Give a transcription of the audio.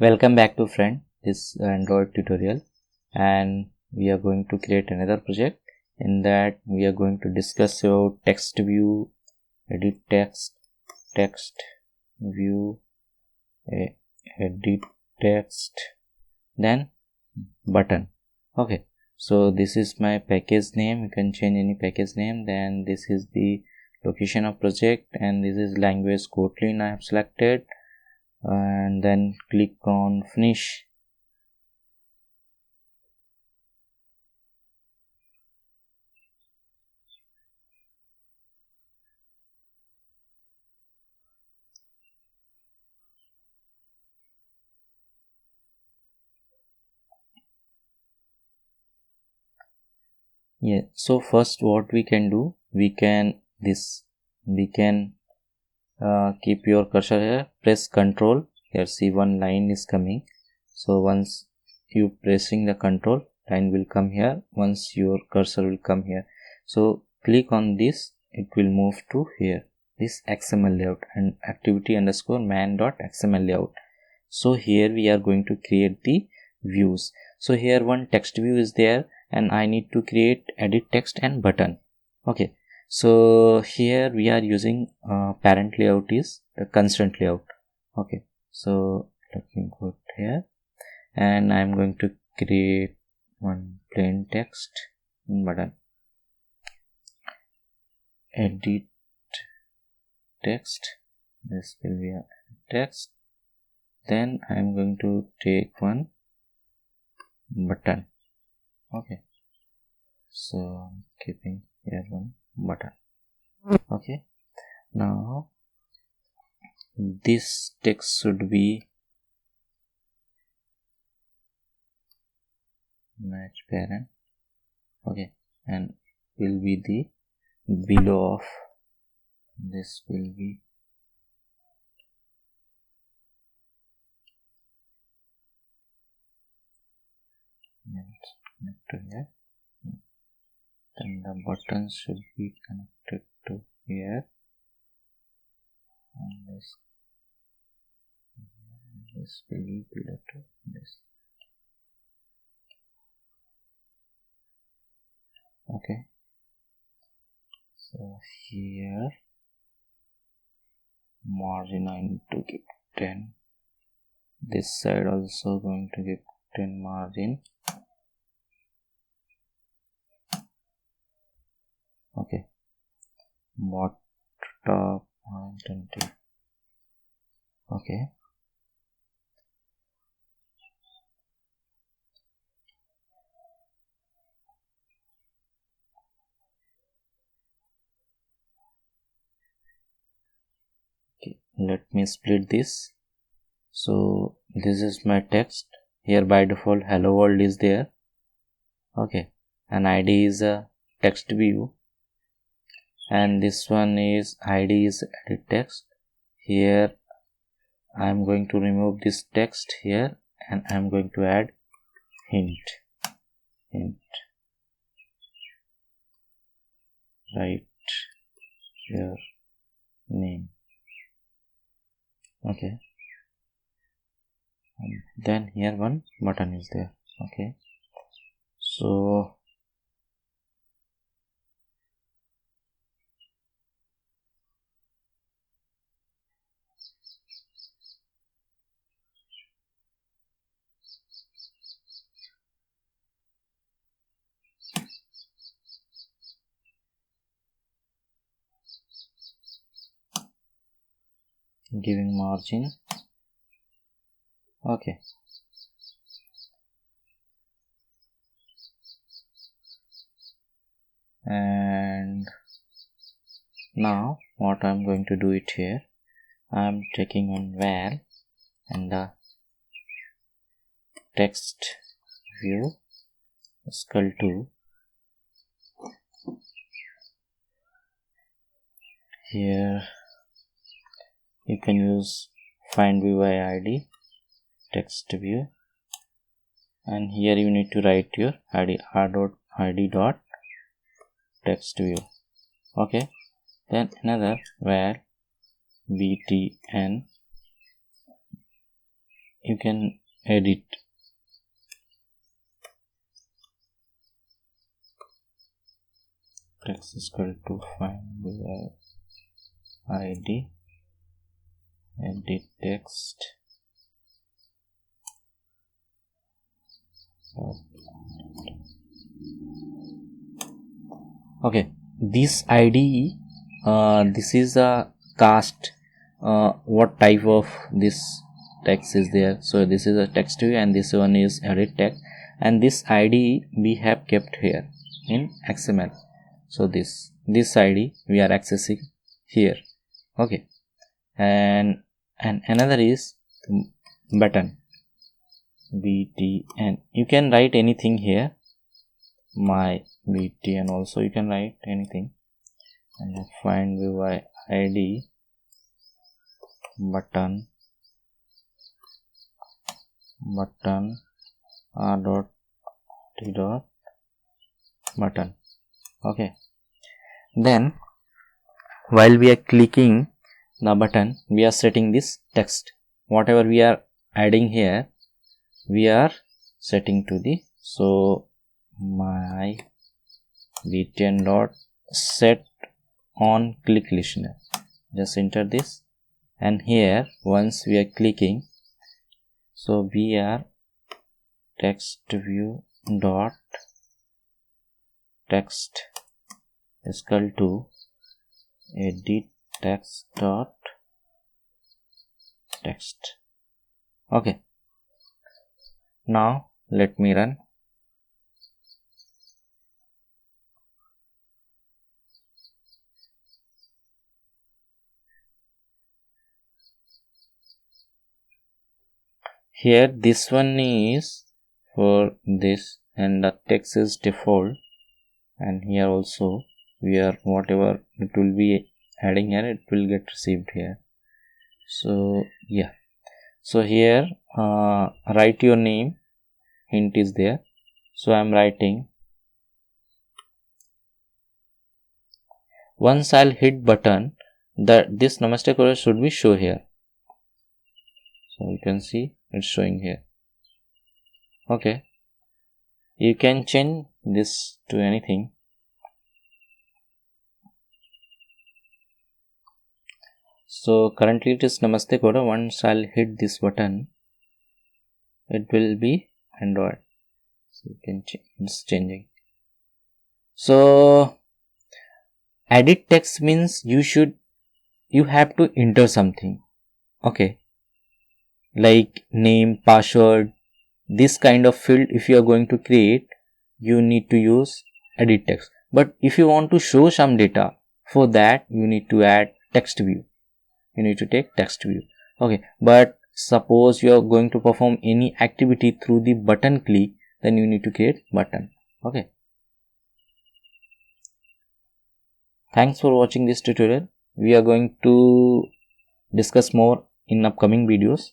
Welcome back to friend this Android tutorial, and we are going to create another project. In that we are going to discuss about text view, edit text view, edit text, then button. Okay, so this is my package name. You can change any package name. Then this is the location of project, and this is language Kotlin I have selected, and then click on finish. Yeah, so first what we can do, we can keep your cursor here, press Control. Here see one line is coming, so once you pressing the Control, line will come here. Once your cursor will come here, so click on this, it will move to here, this XML layout and activity underscore man dot XML layout. So here we are going to create the views. So here one text view is there, and I need to create edit text and button. Okay, so here we are using parent layout is the constraint layout. Okay, so let me go here, and I'm going to create one plain text button, edit text. This will be a text. Then I'm going to take one button. Okay, so I'm keeping here one button. Okay, now this text should be match parent. Okay, and will be the below of this will be connected here. Then the button should be connected to here, and this will be below to this. Okay, so here margin I need to give 10. This side also going to give 10 margin. Okay, top 20. Okay, let me split this. So this is my text. Here by default hello world is there. Okay, and ID is a text view, and this one is ID is edit text. Here I am going to remove this text here, and I am going to add hint write your name. Okay, and then here one button is there. Okay, so giving margin. Okay, and now what I'm going to do it here, I'm taking on val and the text view equal2. Here you can use find view by ID text view, and here you need to write your id dot text view. Okay, then another var btn you can edit. Text is equal to find id, edit text. Okay, this id, this is a cast, what type of this text is there. So this is a text view and this one is edit text, and this id we have kept here in XML. So this id we are accessing here. Okay, and another is button, btn. You can write anything here, my btn also you can write anything, and find view id button r dot t dot button. Okay, then while we are clicking the button, we are setting this text. Whatever we are adding here, we are setting to the, so my btn dot set on click listener. Just enter this, and here once we are clicking, so we are text view dot text is equal to edit text dot text. Okay, now let me run. Here this one is for this, and the text is default, and here also we are whatever it will be adding here, it will get received here. So yeah, so here write your name, hint is there, so I am writing. Once I'll hit button, that this Namaste chorus should be show here. So you can see it's showing here. Okay, you can change this to anything. So currently it is Namaste Coda. Once I'll hit this button, it will be Android. So you can change, it's changing. So edit text means you have to enter something. Okay, like name, password, this kind of field if you are going to create, you need to use edit text. But if you want to show some data, for that you need to add text view. You need to take text view. Okay, but suppose you are going to perform any activity through the button click, then you need to create button. Okay, thanks for watching this tutorial. We are going to discuss more in upcoming videos.